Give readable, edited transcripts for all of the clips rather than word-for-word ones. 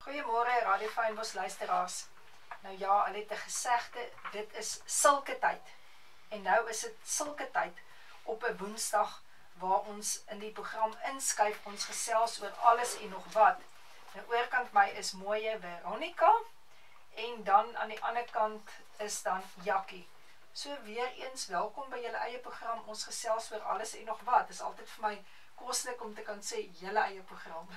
Goeiemôre Radio Fynbos luisteraars. Nou ja, hulle het 'n gesegde, dit is sulke tyd. En nou is dit sulke tyd op 'n Woensdag waar ons in die program inskuif, ons gesels oor alles en nog wat. Nou oorkant my is mooie Veronica en dan aan die ander kant is dan Jackie. So weer eens welkom by julle eie program, ons gesels oor alles en nog wat. Dit is altyd vir my koslik om te kan sê julle eie program.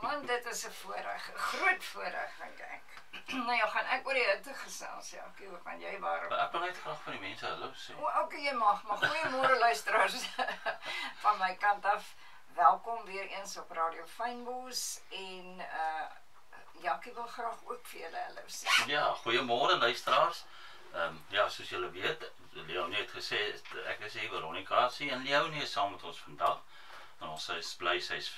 Want dit is 'n voorreg, 'n groot voorreg dink ek. Nou ja, gaan ek oor die hitte gesels, Jackie, hoe gaan jy waarom? Ek wil net graag van die mense hallo sê. Okay, jy mag, maar goeiemôre luisteraars van my kant af. Welkom weer eens op Radio Fynbos en Jackie wil graag ook vir julle hallo sê. Ja, goeiemôre luisteraars. Ja, soos julle weet, Leonie het gesê ek is hier Veronica en Leonie is saam met ons vandag. En ons is bly sy's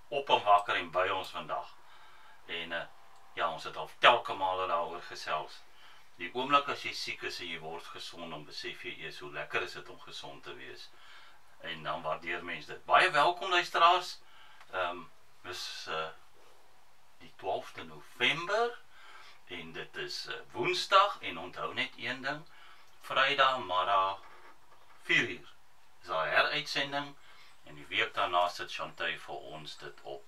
op en wakker en by ons vandag. En ja, ons het al telke male daaroor gesels. Die oomblik as jy siek is en jy word gesond, dan besef jy eers hoe lekker is dit om gesond te wees. En dan waardeer mense dit. Baie welkom luisteraars. Dis die 12de November en dit is Woensdag en onthou net een ding, Vrydag middag 4:00 is daar heruitsending en die week daarna sit Chantay vir ons dit op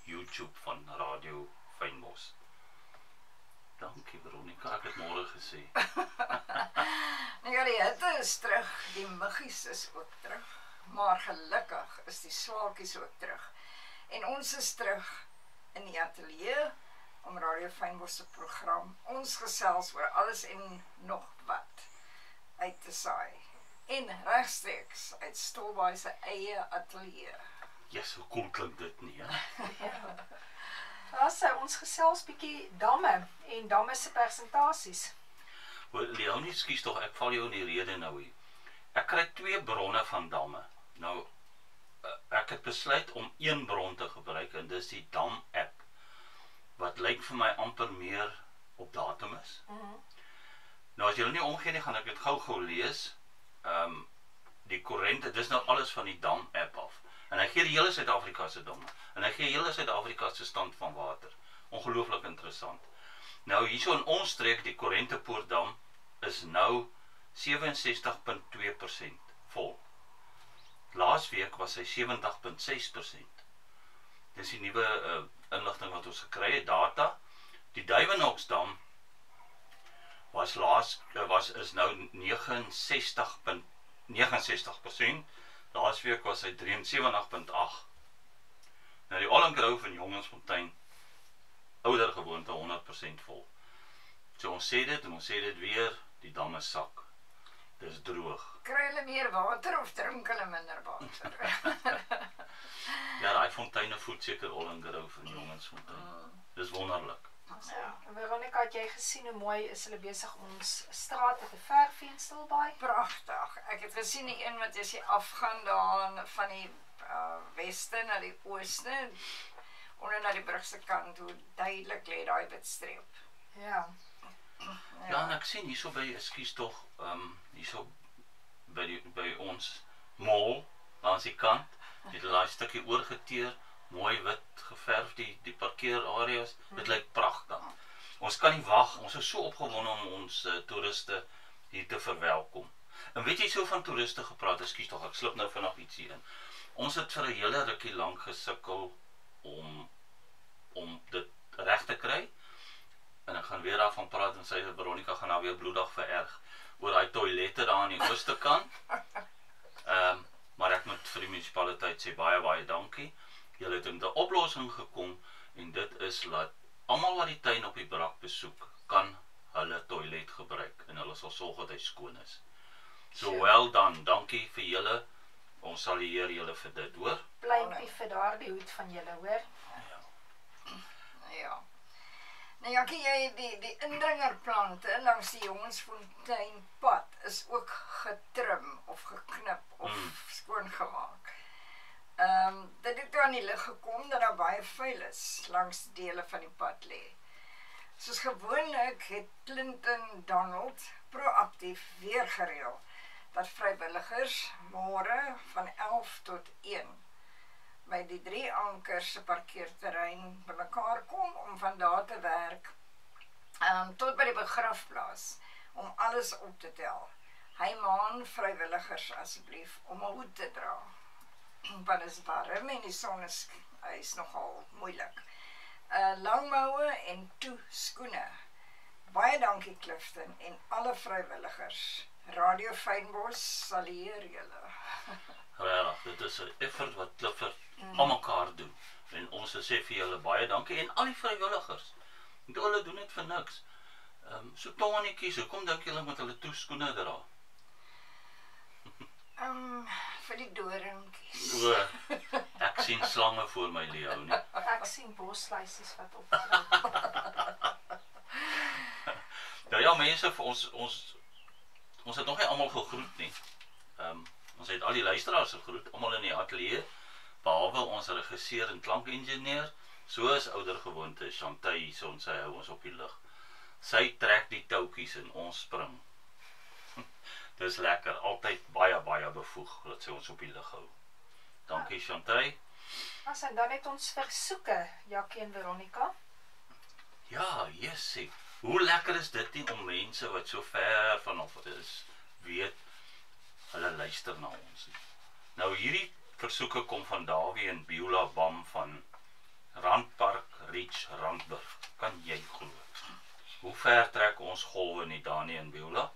YouTube van Radio Fynbos. Dankie Veronica, ek het môre gesê. Nou ja, die hitte is terug, die muggies is ook terug, maar gelukkig is die swaalkies ook terug. En ons is terug in die ateljee om Radio Fynbos se program ons gesels oor alles en nog wat uit te saai. En regstreeks uit Stolbaai se eie ateljee. Yes, hoe cool klink dit nie, hè? Ja, ons gesels bietjie damme en damme se persentasies. Leonie, skies tog, ek val jou in die rede nou hier. Ek kry 2 bronne van damme. Nou, ek het besluit om 1 bron te gebruik en dis die Dam app. Wat lyk vir my amper meer op datum is. Nou as julle nie omgee nie, gaan ek dit gou lees. Die korrente, dis nou alles van die Dam app af. En hy gee die hele Suid-Afrika se damme. En hy gee hele Suid-Afrika se stand van water. Ongelooflik interessant. Nou hierso in ons streek, die Korrentepoortdam is nou 67,2% vol. Laasweek was hy 70,6%. Dis die nuwe inligting wat ons gekry het, data. Die Duiwenoksdam is nou 69,69%. Laasweek was hy 73,8%. Nou die Ollengrove in Jongensfontein, ouer gewoonte 100% vol. So ons sê dit en ons sê dit weer, die damme sak. Dis droog. Kry hulle meer water of drink hulle minder water? Ja, daai fonteine voed seker Ollengrove in Jongensfontein. Dis wonderlik. Ja. Veronica, het jy gesien hoe mooi is hulle besig om ons strate te verf in Stolbaai? Pragtig. Ek het gesien die een wat as jy afgaan daar van die weste na die ooste, onder na die brug se kant, hoe duidelik lê daai wit streep. Ja. Ja, en ek sien hierso by, ekskuus tog, hierso by ons mall, langs die kant, het hulle daai stukkie oorgeteer, mooi wit geverf, die parkeerareas, dit lyk pragtig. Ons kan nie wag, ons is so opgewonde om ons toeriste hier te verwelkom. En weet jy so van toeriste gepraat, ekskuus tog, ek slip nou vinnig iets hier in. Ons het vir 'n hele rukkie lank gesukkel om dit reg te kry. En ek gaan weer daarvan praat en sê Veronica gaan nou weer bloedig vererg oor daai toilette daar aan die ooste kant. Maar ek moet vir die munisipaliteit sê baie dankie. Julle het in 'n oplossing gekom en dit is dat almal wat die tuin op die brak besoek, kan hulle toilet gebruik en hulle sal sorg dat hy skoon is. So well done, dankie vir julle. Ons sal die Here julle vir dit, hoor. Pleintjie vir daardie hoed van julle, hoor. Ja. Nou ja, jy die indringerplante langs die Jongensfonteinpad is ook getrim of geknip of skoongemaak. Dit het aan die lig gekom dat daar baie vuil is langs dele van die pad lê. Soos gewoonlik het Clinton Donald proaktief weer gereël dat vrywilligers môre van 11 tot 1 by die 3 ankers se parkeerterrein bymekaar kom om van daar te werk tot by die begrafplaas om alles op te tel. Hy maan vrywilligers asseblief om 'n hoed te dra. Want dit is warm en die son is nogal moeilik. Langmoue en toe skoene. Baie dankie Clifton en alle vrywilligers. Radio Fynbos salieer julle. Regtig, dit is 'n effort wat Clifford aan mekaar doen. En ons sê vir julle baie dankie en al die vrywilligers. Want hulle doen dit vir niks. So tonnetjies, hoekom dink julle moet hulle toeskoene dra? Vir die doringkies. O, ek sien slange voor my Leonie. Ek sien bosluisies wat opdraai. Nou ja, mense, vir ons het nog nie almal gegroet nie. Ons het al die luisteraars gegroet, almal in die ateljee, behalwe ons regisseur en klankingenieur, soos ouer gewoonte, Chantay, sy hou ons op die lug. Sy trek die touwtjies en ons spring. Dis lekker, altyd baie bevoeg dat sy ons op die lug hou. Dankie Chantay. En dan het ons versoeke, Jackie en Veronica. Ja, jessie. Hoe lekker is dit nie om mense wat so ver vanaf is, weet, hulle luister na ons nie. Nou hierdie versoeke kom van Dawie en Beulah Bam van Randpark Ridge, Randburg. Kan jy glo? Hoe ver trek ons golwe nie, Dani en Beulah?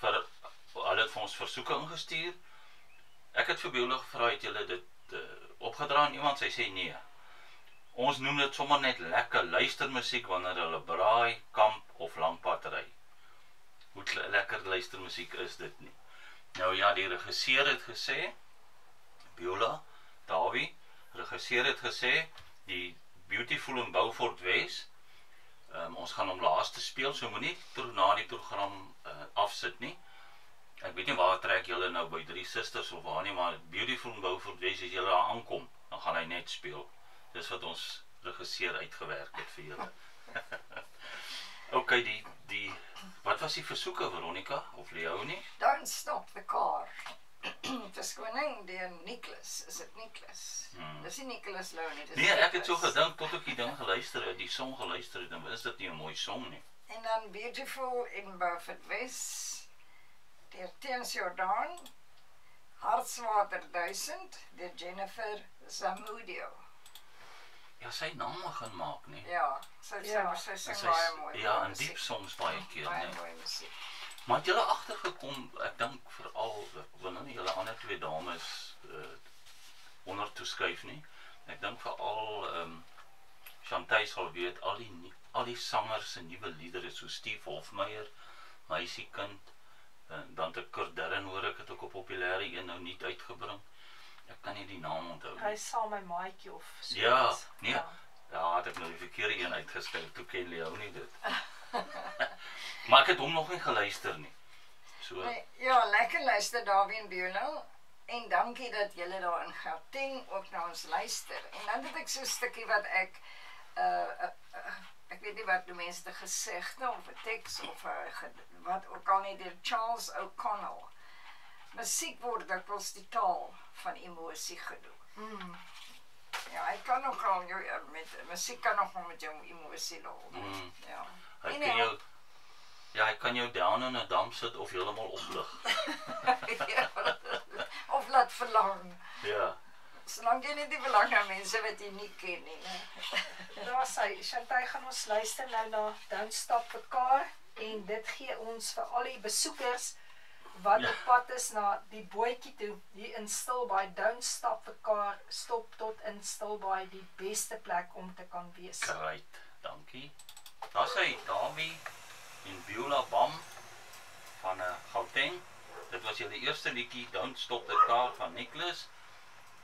Hulle het vir ons versoeke ingestuur. Ek het vir Beulah gevra, het julle dit opgedra aan iemand? Sy sê nee. Ons noem dit sommer net lekker luistermusiek wanneer hulle braai, kamp of langpad ry. Hoe lekker luistermusiek is dit nie? Nou ja, die regisseur het gesê, Beulah, Dawie, regisseur het gesê, die Beautiful in Beaufort West, ons gaan hom laaste speel, so moet nie na die program afsit nie. Ek weet nie waar trek julle nou by 3 Sisters of waar nie, maar Beautiful in Beaufort West, as julle daar aankom, dan gaan hy net speel. Dis wat ons regisseur uitgewerk het vir julle. Ok, wat was die versoeke, Veronica of Leonie? Don't stop the car. Verskoning deur Nicholas, is dit Nicholas? Dis nie Nicholas Lou nie, dis Nee, ek het so gedink, tot ek die ding geluister het, die song geluister het, dan is dit nie 'n mooi song nie. En dan Beautiful in Beaufort West, deur Teens Jordan, Hartswater 1000, deur Jennifer Zamudio. Ja, sy naam gaan maak, nie? Ja, sy sing baie mooi. Ja, en diep songs baie keer, baie nie? mooi musiek. Maar het julle agtergekom, ek dink veral, wanneer julle ander 2 dames onder toeskuif nie, ek dink veral Chantay sal weet, al die sangers se nuwe liedere, so Steve Hofmeyer, Meisiekind, dan te Kurt Darren hoor ek het ook 'n populêre een nou nie uitgebring. Ek kan nie die naam onthou nie. Hy sal my maatjie of so. Ja, nee. Ja, het ek nou die verkeerde een uitgeskryf, toe ken Leonie dit. Maar ek het hom nog nie geluister nie. So. Nee, ja, lekker luister Dawie en Beulah. En dankie dat julle daar in Gauteng ook na ons luister. En dan het ek so 'n stukkie wat ek weet nie wat die mense te gesegde of 'n teks of wat ook al nie, deur Charles O'Connell. Musiek word dikwels die taal van emosie gedoen. Ja, hy kan nogal musiek kan nogal met jou emosie lol. Ja. Hy kan jou down in 'n dam sit of heeltemal oplig. Ja, of laat verlang. Ja. Solank jy nie die verlang na mense wat jy nie ken nie. Daar sê, Chantay gaan ons luister nou na Don't Stop the Car en dit gee ons vir al die besoekers wat op pad is na die bootjie toe, hier in Stilbaai. Don't Stop the Car, stop tot in Stilbaai, die beste plek om te kan wees. Great, dankie. Daar sê Dawie en Beulah Bam van Gauteng. Dit was julle eerste liedjie, Don't Stop the Car van Nicholas.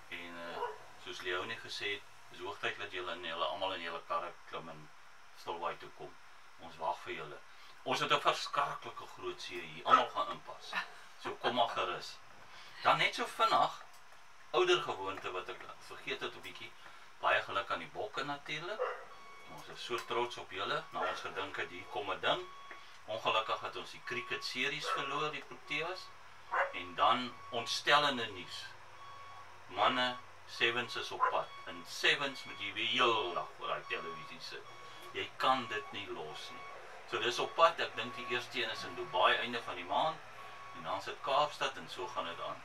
En soos Leonie gesê het, is hoogtyd dat julle almal in julle karre klim en Stilbaai toe kom. Ons wag vir julle. Ons het 'n verskriklike groot see hier, almal gaan inpas. So kom maar gerus. Dan net so vinnig, ouer gewoonte wat ek vergeet het 'n bietjie, baie geluk aan die bokke natuurlik. Ons is so trots op julle, nou ons gedink het hier kom 'n ding. Ongelukkig het ons die cricket series verloor, die Proteas. En dan ontstellende nuus. Manne Sevens is op pad. En Sevens moet jy weer heel dag voor die televisie sit. Jy kan dit nie los nie. So dis op pad, ek dink die eerste een is in Dubai einde van die maand, en dan sit Kaapstad en so gaan dit aan.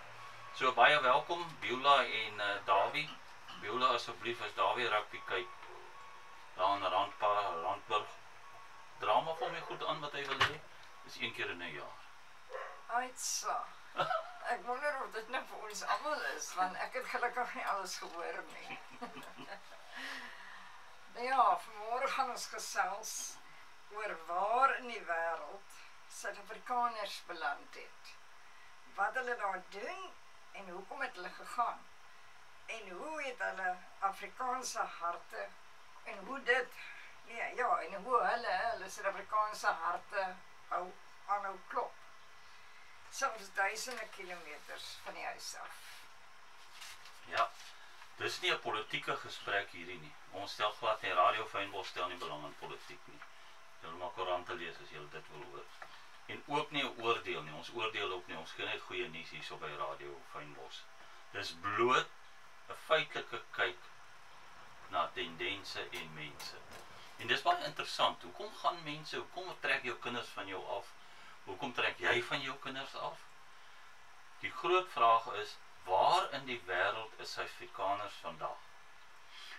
So baie welkom, Beulah en Davie. Beulah asseblief as Davie rugby kyk, daar in Randburg, drama vir my goed aan wat hy wil hê, dis 1 keer in 'n jaar. Uitsa. Ek wonder of dit nou vir ons almal is, want ek het gelukkig nie alles gehoor nie. Ja, vanmôre gaan ons gesels oor waar in die wêreld Suid-Afrikaners beland het. Wat hulle daar doen en hoekom het hulle gegaan. En hoe het hulle Afrikaanse harte en hoe dit, en hoe hulle Suid-Afrikaanse harte aanhou klop. Soms duisende kilometers van die huis af. Ja, dis nie 'n politieke gesprek hierdie nie. Ons stel glad nie, Radio Fynbos stel nie belang in politiek nie. Julle maak koerante lees as julle dit wil hoor. En ook nie 'n oordeel nie, ons oordeel ook nie, ons gee net goeie nuus hierso by Radio Fynbos. Dis bloot 'n feitelike kyk na tendense en mense. En dis baie interessant, hoekom gaan mense, hoekom trek jou kinders van jou af? Hoekom trek jy van jou kinders af? Die groot vraag is, waar in die wêreld is Suid-Afrikaners vandag?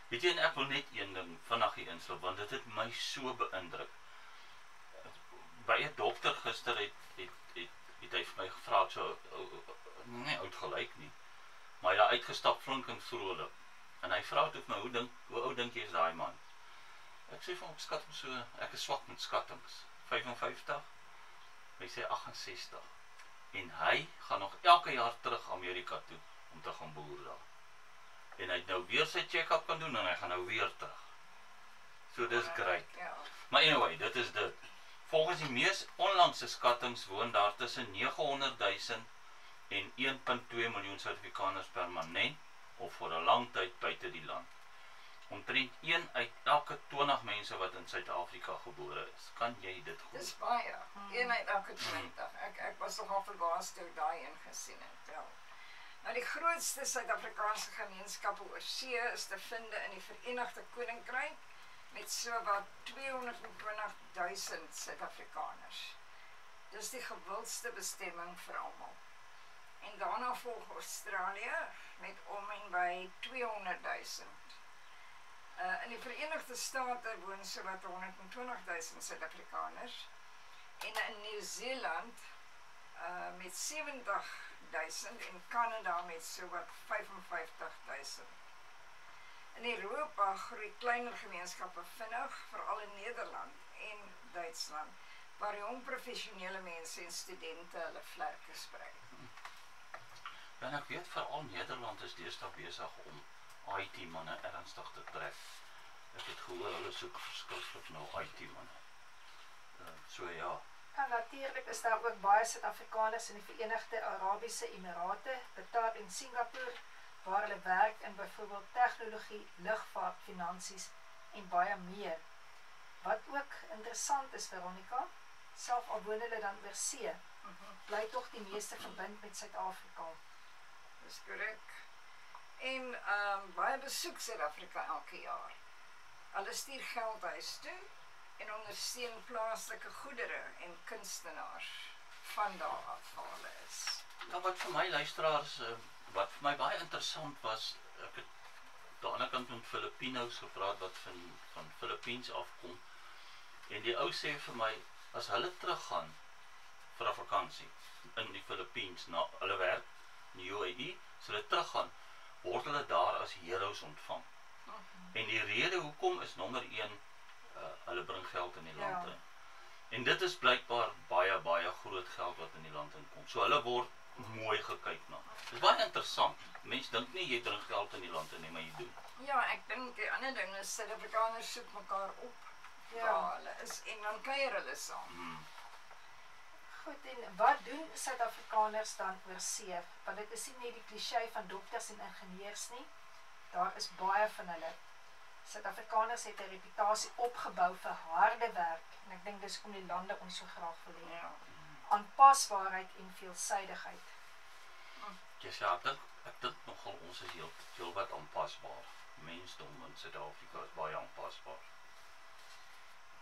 Weet jy, en ek wil net een ding vinnig hier inslip, want dit het my so beïndruk. By 'n dokter gister het hy vir my gevra, so, nie oud gelyk nie, maar hy het uitgestap flink en vrolik. En hy vra toe vir my, hoe oud dink jy is daai man? Ek sê vir hom, skat hom so, ek is swak met skattings, 55, hy sê 68. En hy gaan nog elke jaar terug Amerika toe, om te gaan boer daar. En hy het nou weer sy check-up kan doen, en hy gaan nou weer terug. So dis great. Maar anyway, dit is dit. Volgens die mees onlangse skattings woon daar tussen 900.000 en 1,2 miljoen Suid-Afrikaners permanent, of vir 'n lang tyd buite die land. Omtrent 1 uit elke 20 mense wat in Suid-Afrika gebore is. Kan jy dit glo? Dis baie. 1 uit elke 20. Ek was nogal verbaas toe ek daai een gesien het. Ja. Nou die grootste Suid-Afrikaanse gemeenskappe oor see is te vind in die Verenigde Koninkryk met so wat 220.000 Suid-Afrikaners. Dis die gewildste bestemming vir almal. En daarna volg Australië met om en by 200.000. In die Verenigde State woon so wat 120.000 Suid-Afrikaners en in Nieu-Seeland met 70.000 en Kanada met so wat 55.000. In Europa groei kleiner gemeenskappe vinnig, veral in Nederland en Duitsland, waar jong professionele mense en studente hulle vlerke sprei. En ek weet veral Nederland is deesdae besig om IT-manne ernstig te trek. Ek het gehoor, hulle soek verskriklik nou IT-manne. So ja. En natuurlik is daar ook baie Suid-Afrikaners in die Verenigde Arabiese Emirate, Qatar en Singapore, waar hulle werk in byvoorbeeld tegnologie, lugvaart, finansies en baie meer. Wat ook interessant is, Veronica, self al woon hulle dan oor see, bly tog die meeste verbind met Suid-Afrika. Dis korrek. En baie besoek Suid-Afrika elke jaar. Hulle stuur geld huis toe en ondersteun plaaslike goedere en kunstenaars van daar af waar hulle is. Nou wat vir my luisteraars, wat vir my baie interessant was, ek het aan die ander kant met Filipinos gepraat wat van Filipiens afkom, en die ou sê vir my, as hulle teruggaan vir 'n vakansie in die Filipiens, na hulle werk in die UAE, as hulle teruggaan, word hulle daar as heroes ontvang. En die rede hoekom is nommer 1, hulle bring geld in die land in. En dit is blykbaar baie groot geld wat in die land inkom. So hulle word mooi gekyk na. Dit is baie interessant. Mense dink nie jy bring geld in die land in nie, maar jy doen. Ja, ek dink die ander ding is Suid-Afrikaners soek mekaar op waar hulle is en dan kuier hulle saam. Goed, en wat doen Suid-Afrikaners dan oor see? Want dit is nie net die cliché van dokters en ingenieurs nie. Daar is baie van hulle. Suid-Afrikaners het 'n reputasie opgebou vir harde werk, en ek dink dis om die lande ons so graag wil hê. Aanpasbaarheid en veelsidigheid. Ja, ek dink nogal ons is heel wat aanpasbaar. Mensdom in Suid-Afrika is baie aanpasbaar.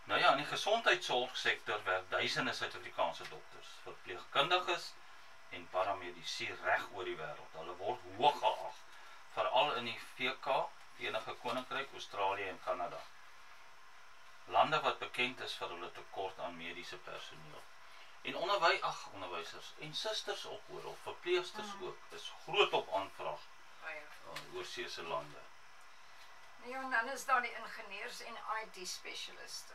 Nou ja, in die gesondheidsorgsektor werk duisende Suid-Afrikaanse dokters, verpleegkundiges en paramedici reg oor die wêreld. Hulle word hoog geag, veral in die VK, Verenigde Koninkryk, Australië en Kanada. Lande wat bekend is vir hulle tekort aan mediese personeel. En onderwysers en susters ook hoor, of verpleegsters ook, is groot op aanvraag in oorseese lande. Ja, en dan is daar die ingenieurs en IT-spesialiste.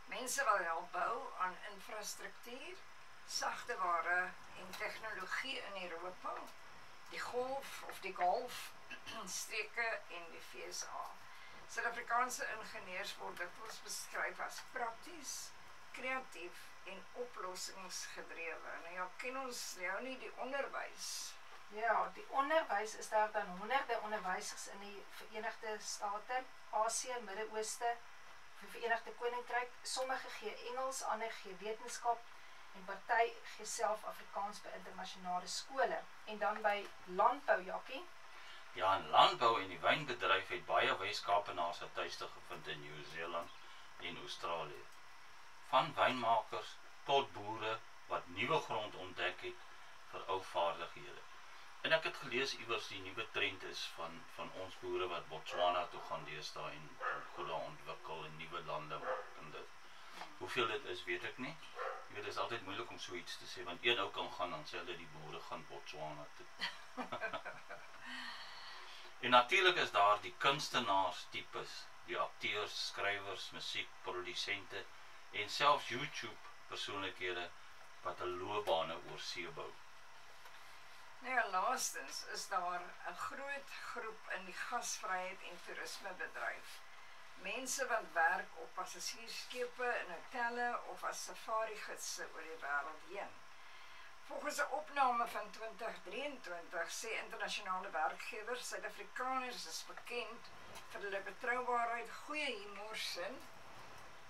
Mense wat help bou aan infrastruktuur, sagte ware en tegnologie in Europa, die golfstreke en die VSA. Suid-Afrikaanse ingenieurs word dikwels beskryf as prakties, kreatief en oplossingsgedrewe. Nou ja, ken ons nou nie die onderwys. Ja, die onderwys is daar dan honderde onderwysers in die Verenigde State, Asië, Midde-Ooste, die Verenigde Koninkryk. Sommige gee Engels, ander gee wetenskap en party gee self Afrikaans by internasionale skole. En dan by landbou, Jakkie. Ja, in landbou en die wynbedryf het baie Wes-Kaapenaars het tuiste gevind in Nieu-Seeland en Australië. Van wynmakers tot boere wat nuwe grond ontdek het vir ou vaardighede. En ek het gelees iewers die nuwe trend is van ons boere wat Botswana toe gaan deesdae en Angola ontwikkel en nuwe lande maak en dit. Hoeveel dit is, weet ek nie. Jy weet, dit is altyd moeilik om so iets te sê, want een ou kan gaan, dan sê hulle die boere gaan Botswana toe. En natuurlik is daar die kunstenaars tipes, die akteurs, skrywers, musiekprodusente en selfs YouTube persoonlikhede wat 'n loopbane oor see bou. Nou ja, laastens is daar 'n groot groep in die gasvryheid en toerismebedryf. Mense wat werk op passasiersskepe, in hotelle of as safari-gidse oor die wêreld heen. Volgens 'n opname van 2023 sê internasionale werkgewers, Suid-Afrikaners is bekend vir hulle betroubaarheid, goeie humorsin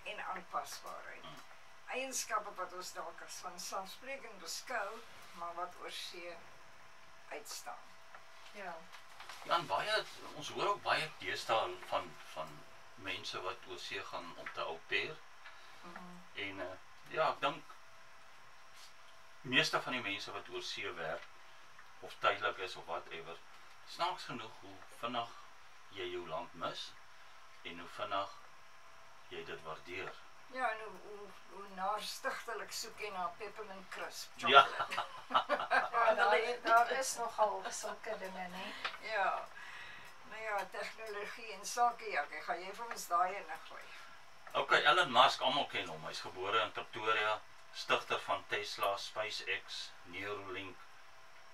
en aanpasbaarheid. Eienskappe wat ons dalk as vanselfsprekend beskou, maar wat oor see uitstaan. Ja. Ja, en ons hoor ook baie deesdae van mense wat oor see gaan om te au pair. En ja, ek dink meeste van die mense wat oor see werk, of tydelik is of whatever, snaaks genoeg hoe vinnig jy jou land mis, en hoe vinnig jy dit waardeer. Ja, en hoe naarstigtelik soek jy na peppermint crisp Ja. chocolate. Ja, daar is nogal sulke dinge, nee. Ja, nou ja, tegnologie en sake, Jakkie, gaan jy vir ons daai ene gooi? Ok, Elon Musk, almal ken hom, hy is gebore in Pretoria, stigter van Tesla, SpaceX, Neuralink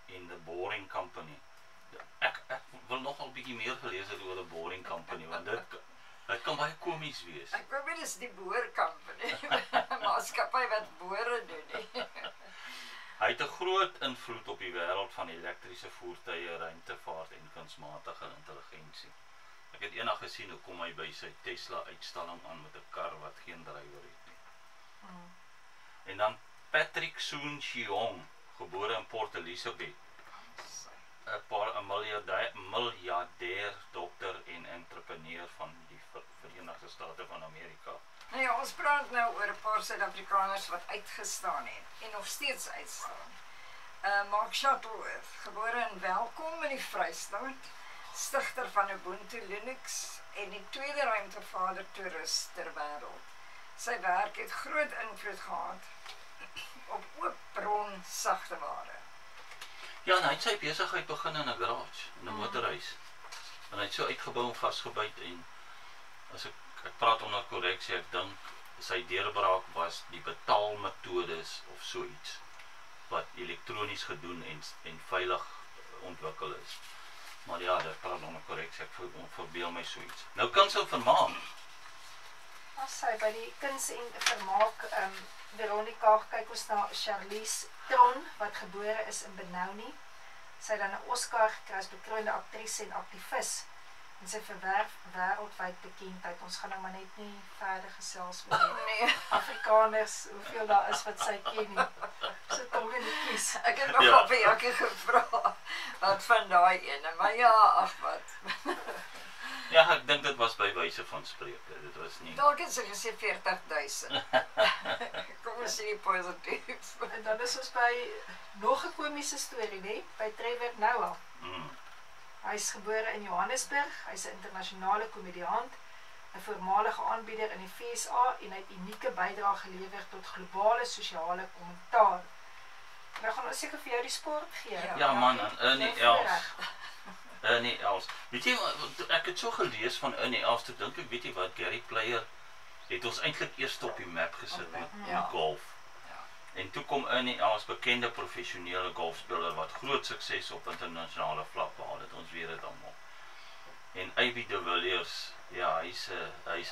en The Boring Company. Ek wil nogal 'n bietjie meer gelees het oor The Boring Company, want dit kan baie komies wees. Ek weet dis die boorkampanie, maatskappy wat boere doen nie. Hy het 'n groot invloed op die wêreld van elektriese voertuie, ruimtevaart en kunsmatige intelligensie. Ek het eendag gesien hoe kom hy by sy Tesla uitstalling aan met 'n kar wat geen drywer het nie. En dan Patrick Soon-Shiong, gebore in Port Elizabeth, 'n miljardêr dokter en entrepreneur van die Verenigde State van Amerika. Nou ja, ons praat nou oor 'n paar Suid-Afrikaners wat uitgestaan het en nog steeds uitstaan. Mark Shuttleworth, gebore in Welkom in die Vrystaat, stigter van Ubuntu Linux en die tweede ruimtevader toerist ter wêreld. Sy werk het groot invloed gehad op oop bron sagte ware. Ja, en hy het sy besigheid begin in 'n garage, in 'n motorhuis. En hy het so uitgebou en vasgebyt en as ek praat onder korreksie, ek dink sy deurbraak was die betaalmetodes of so iets wat elektronies gedoen en veilig ontwikkel is. Maar ja, dit praat onder korreksie, ek verbeel my so iets. Nou kuns en vermaak. As sy by die kuns en vermaak, Veronica, kyk ons na Charlize Theron, wat gebore is in Benoni. Sy het dan 'n Oscar gekry as bekroonde aktrise en aktivis. En sy verwerf wêreldwyd bekendheid. Ons gaan nou maar net nie verder gesels met die Afrikaners, hoeveel daar is wat sy ken nie. So tong in die kies. Ek het nog op Jakkie gevra, Wat van daai ene, maar ja, ag wat. Ja, ek dink dit was by wyse van spreuke. Dit was nie. Dalk het sy gesê 40.000. Kom ons sê positief. En dan is ons by nog 'n komiese storie, né? By Trevor Noah. Hy is gebore in Johannesburg. Hy's 'n internasionale komediant, 'n voormalige aanbieder in die FSA en hy het unieke bydrae gelewer tot globale sosiale kommentaar. Nou gaan ons seker vir jou die sport gee. Ja man, en Ernie Els. Ernie Els. Weet jy, ek het so gelees van Ernie Els, toe dink ek, weet jy wat, Gary Player het ons eintlik eers op die map gesit met golf. En toe kom Ernie Els, bekende professionele golfspeler wat groot sukses op internasionale vlak behaal het. Ons weet dit almal. En AB de Villiers, ja, hy's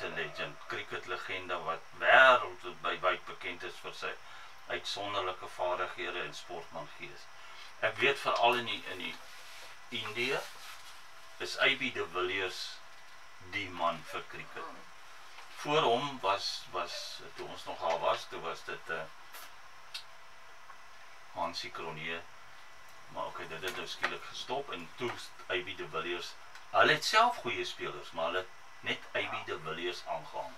'n legend, cricketlegende wat wêreldwyd bekend is vir sy uitsonderlike vaardighede en sportmangees. Ek weet veral in Indië is AB de Villiers die man vir cricket. Voor hom was toe ons nog al was, toe was dit Hansie Cronje, maar okay, dit het nou skielik gestop en toe AB de Villiers. Hulle het self goeie spelers, maar hulle het net AB de Villiers aangehang.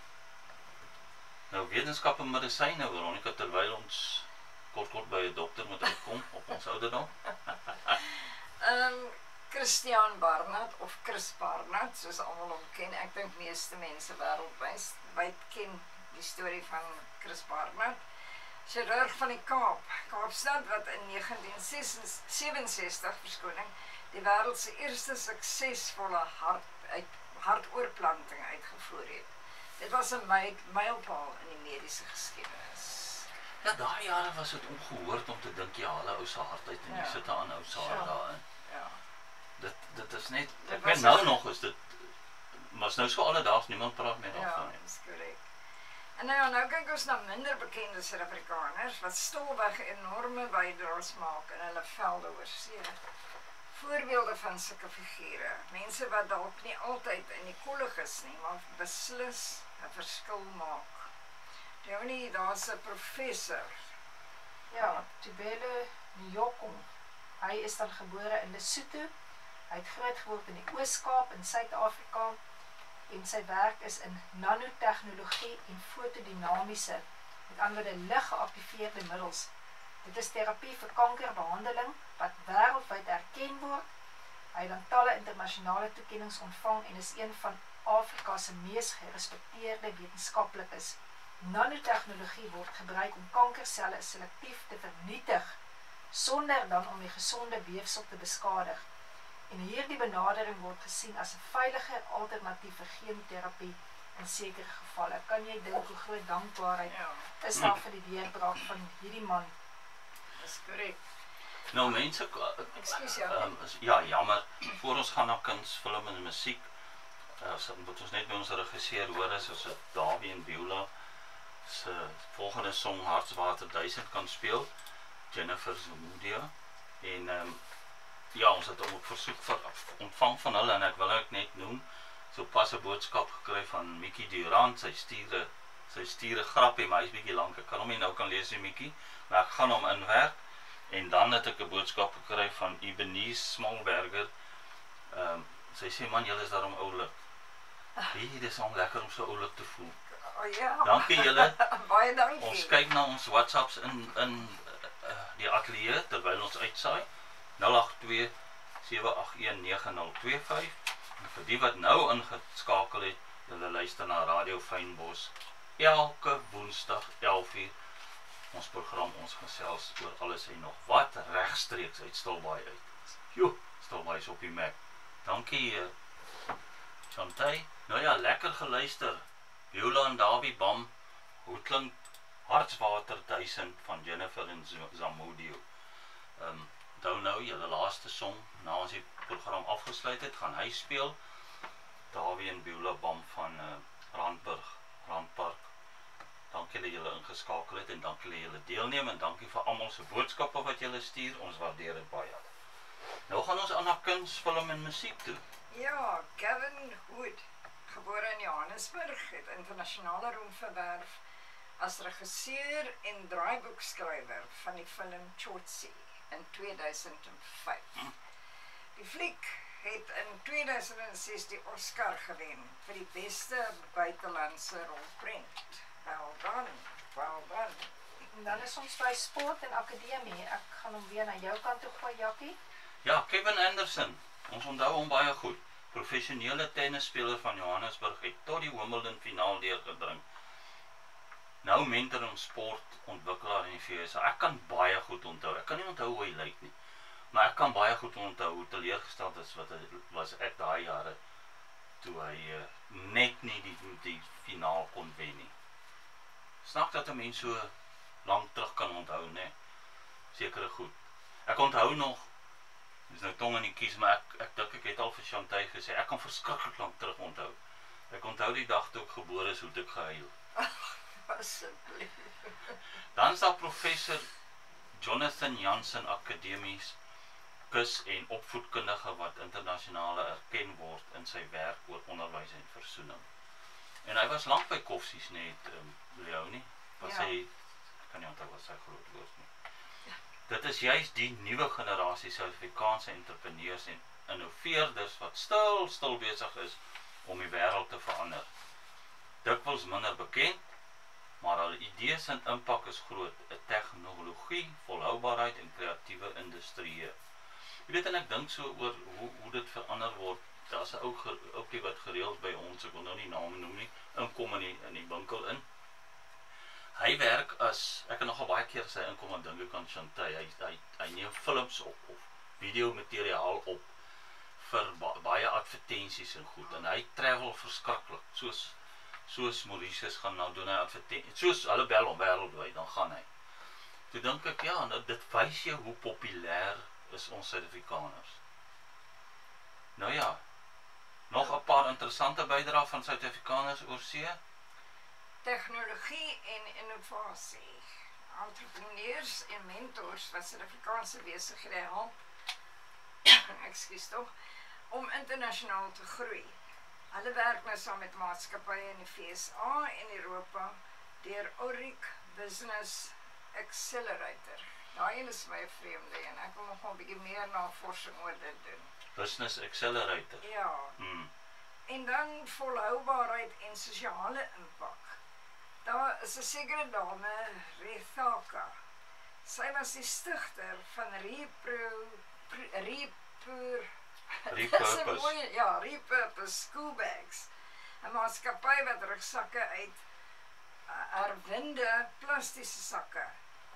Nou wetenskap en medisyne, Veronica, terwyl ons kort by 'n dokter moet uitkom op ons ouderdom. Christian Barnard of Chris Barnard, soos almal hom ken. Ek dink meeste mense wêreldwyd ken die storie van Chris Barnard. Chirurg van die Kaapstad wat in 1967 verskoning die wêreld se eerste suksesvolle hartoortplanting uitgevoer het. Dit was 'n mylpaal in die mediese geskiedenis. Ja, daai jare was dit ongehoord om te dink, ja, hulle ou se hart uit en jy sit 'n ou se hart daarin. Ja. Dit is net, ek weet nou nog is dit, maar is nou so alledaags, niemand praat meer daarvan nie. Ja, dis korrek. En nou kyk ons na minder bekende Suid-Afrikaners wat stilweg enorme bydraes maak in hulle velde oor see. Voorbeelde van sulke figure, mense wat dalk nie altyd in die kollig is nie, maar beslis 'n verskil maak. Jonie, daar's 'n professor. Ja, Tubele Njoko. Hy is dan gebore in Lesotho. Hy het groot geword in die Oos-Kaap in Suid-Afrika en sy werk is in nanotechnologie en fotodinamiese, met ander woorde lig-geaktiveerde middels. Dit is terapie vir kankerbehandeling wat wêreldwyd erken word. Hy het dan talle internasionale toekennings ontvang en is een van Afrika se mees gerespekteerde wetenskaplikes. Nanotechnologie word gebruik om kankerselle selektief te vernietig, sonder dan om die gesonde weefsel te beskadig. En hierdie benadering word gesien as 'n veiliger alternatief vir chemotherapie in sekere gevalle. Kan jy dink hoe groot dankbaarheid is daar vir die deurbraak van hierdie man? Dis korrek. Nou mense, Ekskuus, ja, jammer, voor ons gaan na kuns, film en musiek, moet ons net by ons regisseur hoor is, as het Davie en Beulah se volgende song Hartswater 1000 kan speel, Jennifer Zamudio, en ja, ons het ook versoek ontvang van hulle, en ek wil ook net noem, so pas 'n boodskap gekry van Mickey Durant, sy stuur 'n grappie, maar hy's bietjie lank, ek kan hom nie nou kan lees, Mickey, maar ek gaan hom inwerk, en dan het ek 'n boodskap gekry van Ebenezer Smallberger, sy sê, man, julle is daarom oulik. Dit is om lekker om so oulik te voel. Ja. Dankie julle. Baie dankie. Ons kyk na ons WhatsApps in die ateljee terwyl ons uitsaai. 082-781-9025. En vir die wat nou ingeskakel het, julle luister na Radio Fynbos elke Woensdag 11:00. Ons program, ons gesels oor alles en nog wat regstreeks uit Stilbaai uit. Jo, Stilbaai is op die map. Dankie Chantay. Nou ja, lekker geluister. Beulah en Davie Bam, hoe klink Hartswater 1000 van Jennifer en Zamudio. Nou, julle laaste song, na ons die program afgesluit het, gaan hy speel. Davie en Beulah Bam van Randpark. Dankie dat julle ingeskakel het en dankie dat julle deelneem en dankie vir almal se boodskappe wat julle stuur. Ons waardeer dit baie. Nou gaan ons aan na kuns, film en musiek toe. Ja, Gavin Hood, gebore in Johannesburg, het internasionale roem verwerf as regisseur en draaiboekskrywer van die film Chotsey in 2005. Die fliek het in 2006 die Oscar gewen vir die beste buitelandse rolprent. Well done, well done. En dan is ons by sport en akademie. Ek gaan hom weer na jou kant toe gooi, Jakkie. Ja, Kevin Anderson. Ons onthou hom baie goed. Professionele tennisspeler van Johannesburg het tot die Wimbledon finaal deurgedring. Nou mentor en sportontwikkelaar in die VS. Ek kan baie goed onthou. Ek kan nie onthou hoe hy lyk nie. Maar ek kan baie goed onthou hoe teleurgesteld is wat was ek daai jare toe hy net nie die finaal kon wen nie. Snaaks dat 'n mens so lank terug kan onthou, né? Sekere goed. Ek onthou nog, dis nou tong in die kies, maar ek dink ek het al vir Chantay gesê, ek kan verskriklik lank terug onthou. Ek onthou die dag toe ek gebore is, hoe ek gehuil. Asseblief. Dan is daar professor Jonathan Jansen akademies kus en opvoedkundige wat internasionale erken word in sy werk oor onderwys en versoening. En hy was lank by Koffsies net, Leonie, wat sy, ek kan nie onthou wat sy groot woord nie. Dit is juist die nuwe generasie Suid-Afrikaanse entrepreneurs en innoveerders wat stil besig is om die wêreld te verander. Dikwels minder bekend, maar hulle idees en impak is groot, 'n tegnologie, volhoubaarheid en kreatiewe industrieë. Jy weet, en ek dink so oor hoe dit verander word. Daar's 'n ouetjie wat gereeld by ons, ek wil nou nie name noem nie, inkom in die winkel in. Hy werk as, ek het nogal baie keer sy inkom en dink ek aan Chantay, hy neem films op of videomateriaal op vir baie advertensies en goed, en hy travel verskriklik, soos Mauritius gaan nou doen hy advertensies, soos hulle bel hom wêreldwyd, dan gaan hy. Toe dink ek, ja, nou, dit wys jou hoe populêr is ons Suid-Afrikaners. Nou ja, nog 'n paar interessante bydrae van Suid-Afrikaners oor see. Tegnologie en innovasie. Entrepreneurs en mentors wat Suid-Afrikaanse besighede help, ekskuus tog, om internasionaal te groei. Hulle werk nou saam met maatskappye in die VSA en Europa deur Auric Business Accelerator. Daai is my vreemde en ek wil nog 'n bietjie meer navorsing oor dit doen. Business Accelerator. Ja. En dan volhoubaarheid en sosiale impak. Daar is 'n sekere dame, Rethaka. Sy was die stigter van Repurpose Schoolbags. 'n maatskappy wat rugsakke uit herwinde plastiese sakke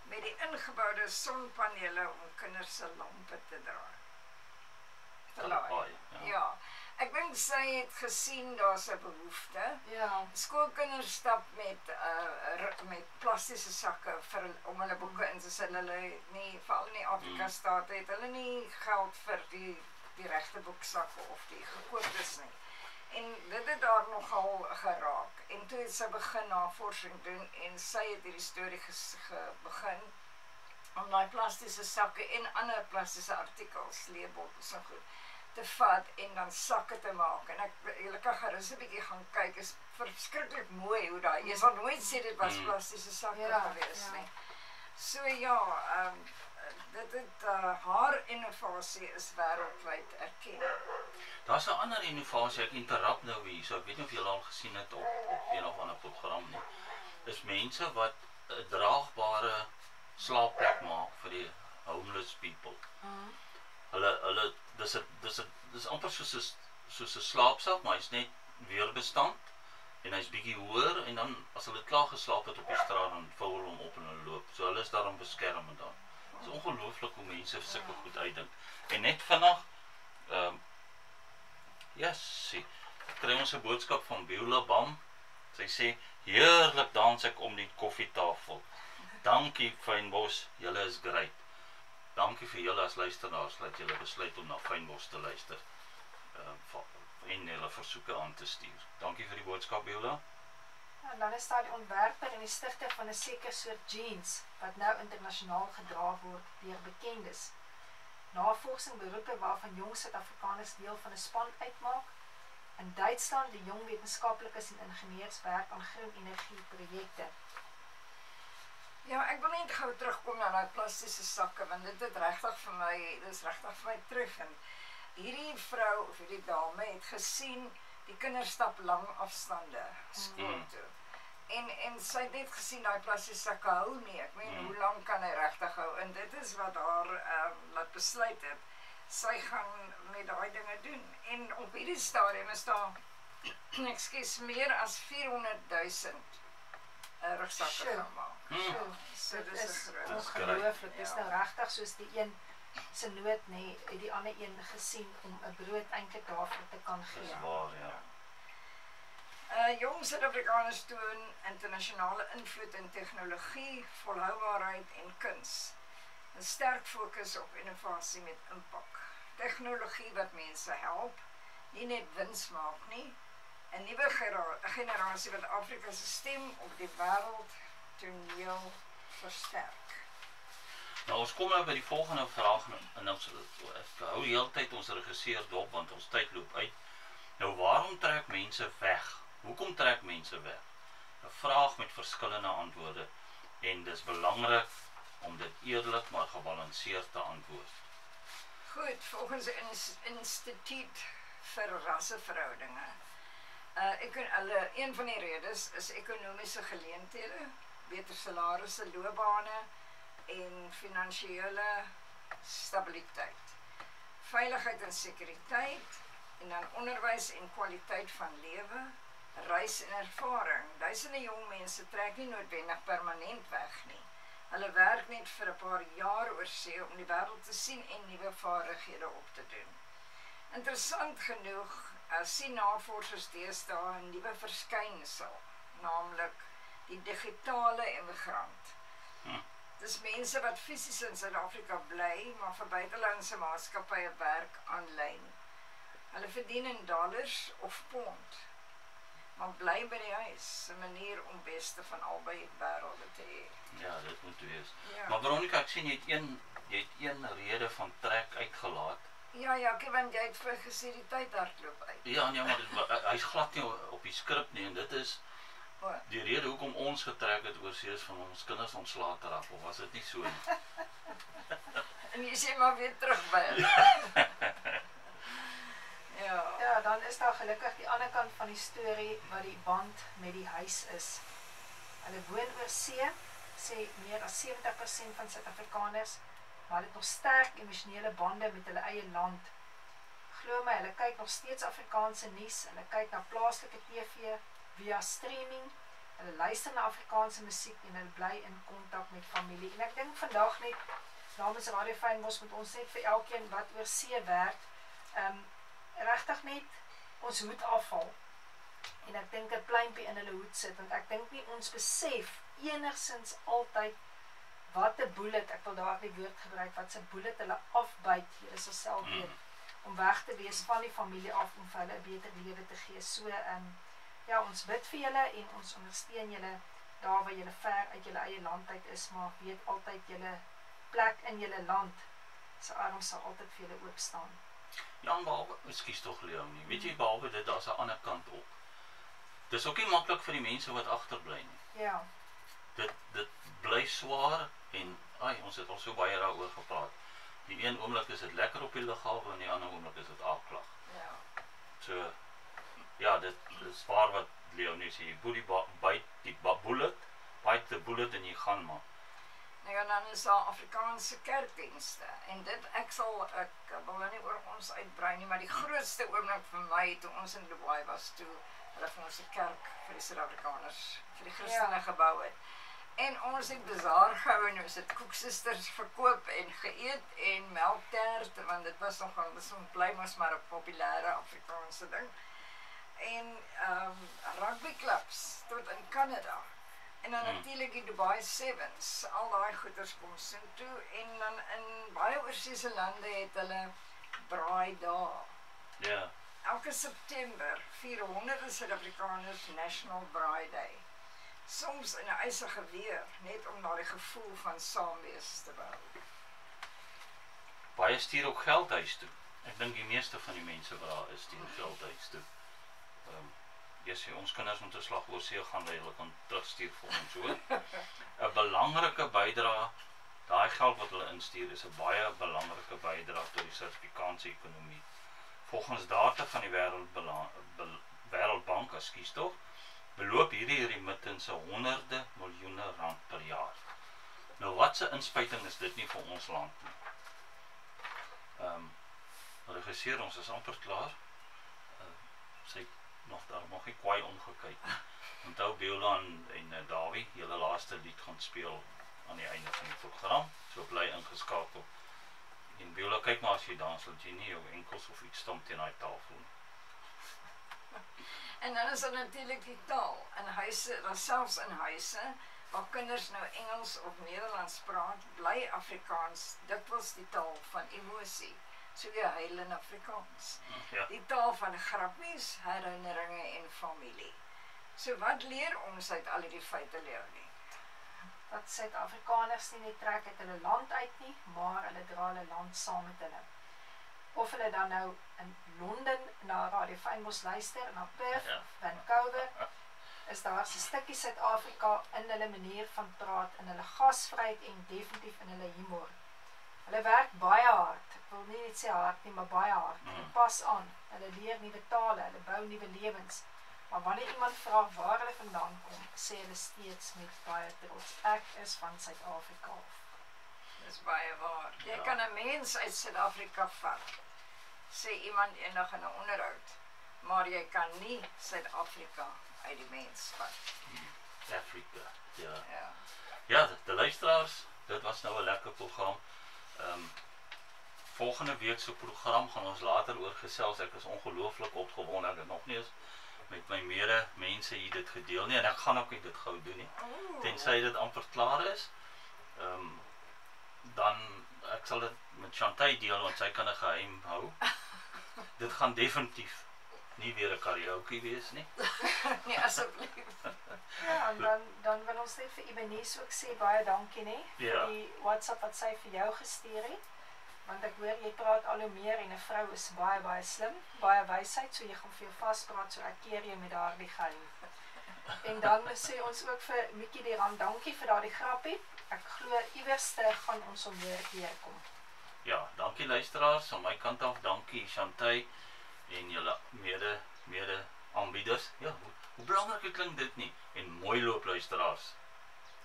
met die ingeboude sonpanele om kinders se lampe te dra. Ja. Ek dink sy het gesien daar's 'n behoefte. Ja. Skoolkinders stap met plastiese sakke om hulle boeke in te sit. Hulle nie, veral in Afrika state, het hulle nie geld vir die regte boeksakke of die gekooptes nie. En dit het daar nogal geraak. En toe het sy begin navorsing doen en sy het hierdie storie begin om daai plastiese sakke en ander plastiese artikels, leerbottels en goed, te vat en dan sakke te maak. En julle kan gerus 'n bietjie gaan kyk, is verskriklik mooi hoe daai, jy sal nooit sê dit was plastiese sakke gewees nie. So ja, dit het haar innovasie is wêreldwyd erken. Daar's 'n ander innovasie, ek interrupt nou hier, so ek weet nie of julle al gesien het op een of ander program nie. Is mense wat 'n draagbare slaapplek maak vir die homeless people. Hulle dis amper soos 'n slaapsak, maar hy's net weerbestand en hy's bietjie hoër en dan as hulle klaar geslaap het op die straat dan vou hulle hom op en hulle loop. So hulle is daarom beskermend dan. Dit is ongelooflik hoe mense sulke goed uitdink. En net vinnig kry ons 'n boodskap van Beulah Bam. Sy sê, heerlik dans ek om die koffietafel. Dankie Fynbos, julle is great. Dankie vir julle as luisteraars dat julle besluit om na Fynbos te luister en julle versoeke aan te stuur. Dankie vir die boodskap, Beulah. En dan is daar die ontwerper en die stigter van 'n sekere soort jeans wat nou internasionaal gedra word deur bekendes. Navorsing beroepe waarvan jong Suid-Afrikaners deel van 'n span uitmaak. In Duitsland die jong wetenskaplikes en ingenieurs werk aan groen energie projekte. Ja, ek wil net gou terugkom na daai plastiese sakke want dit is regtig vir my treffend. hierdie vrou of hierdie dame het gesien die kinders stap lang afstande skool toe. En sy het net gesien daai plastiese hou nie. Ek meen, hoe lank kan hy regtig hou? En dit is wat haar laat besluit het. Sy gaan met daai dinge doen. En op hierdie stadium is daar meer as 400.000 rugsakke gemaak. So Dit dis is 'n groot. ongelooflik. Dis Ja. nou regtig soos die een se nood nê, het die ander een gesien om 'n brood eintlik daarvoor te kan Dis gee. waar, ja. Jong Suid-Afrikaners toon internasionale invloed in tegnologie, volhoubaarheid en kuns. 'n Sterk fokus op innovasie met impak. Tegnologie wat mense help, nie net wins maak nie. 'n Nuwe generasie wat Afrika se stem op die wêreldtoneel versterk. Nou ons kom nou by die volgende vraag en ons hou die hele tyd ons regisseur dop want ons tyd loop uit. Nou waarom trek mense weg? Hoekom trek mense weg? 'n Vraag met verskillende antwoorde en dis belangrik om dit eerlik maar gebalanseerd te antwoord. Goed, volgens die Instituut vir Rasseverhoudinge. Een van die redes is ekonomiese geleenthede, beter salarisse, loopbane en finansiële stabiliteit. Veiligheid en sekuriteit en dan onderwys en kwaliteit van lewe, reis en ervaring. Duisende jong mense trek nie noodwendig permanent weg nie. Hulle werk net vir 'n paar jaar oor see om die wêreld te sien en nuwe vaardighede op te doen. Interessant genoeg sien navorsers deesdae 'n nuwe verskynsel, naamlik die digitale emigrant. Dis mense wat fisies in Suid-Afrika bly, maar vir buitelandse maatskappye werk aanlyn. Hulle verdien in dollars of pond, maar bly by die huis, 'n manier om beste van albei wêrelde te hê. Ja, dit moet wees. Ja. Maar Veronica, ek sien jy het een rede van trek uitgelaat. Ja, want jy het vir gesê die tyd hardloop uit. Ja, nee, maar hy's glad nie op die skrip nie en dit is die rede hoekom ons getrek het oor see is van ons kinders ontslae te raak, of was dit nie so nie? En jy sê maar weer terug by hulle. Ja, dan is daar gelukkig die ander kant van die storie wat die band met die huis is. Hulle woon oor see, sê meer as 70% van Suid-Afrikaners, maar hulle het nog sterk emosionele bande met hulle eie land. Glo my, hulle kyk nog steeds Afrikaanse nuus, hulle kyk na plaaslike TV via streaming, hulle luister na Afrikaanse musiek en hulle bly in kontak met familie. En ek dink vandag net, namens Radio Fynbos moet ons net vir elkeen wat oor see werk, regtig net ons hoed afval. En ek dink 'n pluimpie in hulle hoed sit, want ek dink nie ons besef enigsins altyd wat 'n bullet, ek wil daar die woord gebruik, wat 'n bullet hulle afbyt, julle sal self weet, om weg te wees van die familie af, om vir hulle 'n beter lewe te gee. So, ja, ons bid vir julle en ons ondersteun julle daar waar julle ver uit julle eie land uit is, maar weet altyd julle plek in julle land, se arms sal altyd vir julle oop staan. Ja, behalwe, ekskuus tog Leonie, weet jy, behalwe dit, daar's 'n ander kant op. Dis ook nie maklik vir die mense wat agterbly nie. Ja. Dit bly swaar en ons het al so baie daaroor gepraat. Die een oomblik is dit lekker op die lughawe en die ander oomblik is dit afklag. Ja. So ja, dit is waar wat Leonie sê, jy byt die bullet, byt die bullet en jy gaan maar. Nou ja, dan is daar Afrikaanse kerkdienste en ek wil nou nie oor ons uitbrei nie, maar die grootste oomblik vir my toe ons in Dubai was, toe hulle vir ons 'n kerk vir die Suid-Afrikaners, vir die Christene gebou het. En ons het bazaar gehou en ons het koeksisters verkoop en geëet en melktert, want dit was nogal, bly mos maar 'n populêre Afrikaanse ding. En rugbyklubs tot in Kanada. En dan natuurlik die Dubai Sevens, al daai goeders kom sin toe en dan in baie oorseese lande het hulle braaidae. Ja. Elke September vier honderde Suid-Afrikaners National Braai Day. Soms in 'n ysige weer, net om daardie gevoel van saamwees te behou. Baie stuur ook geld huis toe. Ek dink die meeste van die mense wat daar is, stuur geld huis toe. Ons kinders moet 'n slag oor see gaan, hulle kan terugstuur vir ons hoor. 'n Belangrike bydrae, daai geld wat hulle instuur is 'n baie belangrike bydrae tot die Suid-Afrikaanse ekonomie. volgens data van die Wêreldbank, ekskuus tog, beloop hierdie remittanse honderde miljoene rand per jaar. Nou wat se inspuiting is dit nie vir ons land nie? Regisseur, ons is amper klaar. Sy daar nog nie kwaai omgekyk. Onthou Beulah en Dawie, julle laaste lied gaan speel aan die einde van die program, so bly ingeskakel. En Beulah, kyk maar as jy dans, dat jy nie jou enkels of iets stamp teen daai tafel nie. En dan is er natuurlik die taal. In huise, dan selfs in huise, waar kinders nou Engels of Nederlands praat, bly Afrikaans dikwels die taal van emosie. So jy huil in Afrikaans. Ja. Die taal van grappies, herinneringe en familie. So wat leer ons uit al die feite, Leonie? Dat Suid-Afrikaners nie net trek uit hulle land uit nie, maar hulle dra hulle land saam met hulle. Of hulle dan nou in Londen na Radio Fynbos luister, na Perth, Vancouver, is daar 'n stukkie Suid-Afrika in hulle manier van praat, in hulle gasvryheid en definitief in hulle humor. Hulle werk baie hard, ek wil nie net sê hard nie, maar baie hard. Hulle pas aan, hulle leer nuwe tale, hulle bou nuwe lewens. Maar wanneer iemand vra waar hulle vandaan kom, sê hulle steeds met baie trots, ek is van Suid-Afrika af. Dis baie waar. Jy kan 'n mens uit Suid-Afrika vat, sê iemand eendag in 'n onderhoud, maar jy kan nie Suid-Afrika uit die mens vat. Afrika, ja. Ja, de luisteraars, dit was nou 'n lekker program. Volgende week se program gaan ons later oor gesels. Ek is ongelooflik opgewonde dat ek nog nie eens met my mede mense hier dit gedeel nie, en ek gaan ook nie dit gou doen nie. Tensy dit amper klaar is. Dan ek sal dit met Chantay deel, want sy kan 'n geheim hou. Dit gaan definitief nie weer 'n karaoke wees nie. Nee, asseblief. Ja, en dan wil ons net vir Ibanez ook sê baie dankie, né, vir die WhatsApp wat sy vir jou gestuur het. Want ek hoor jy praat al hoe meer en 'n vrou is baie baie slim, baie wysheid, so jy gaan vir jou vaspraat, so ek keer jy met daardie geheim. En dan sê ons ook vir Mikkie die Ram, dankie vir daardie grappie. Ek glo iewerste gaan ons hom weer keer kom. Ja, dankie luisteraars, aan my kant af, dankie Chantay en julle mede aanbieders. Ja, hoe belangrik klink dit nie? En mooi loop luisteraars.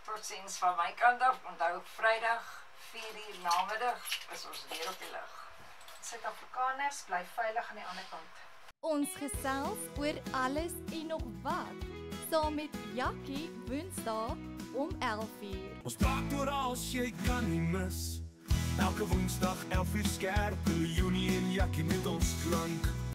Totsiens van my kant af, onthou Vrydag 4:00 namiddag is ons weer op die lug. Suid-Afrikaners bly veilig aan die ander kant. Ons gesels oor alles en nog wat, saam met Jackie Woensdae om 11:00. Ons praat oor als jy kan nie mis. Elke Woensdag 11:00 skerp, Leonie en Jackie met ons klank.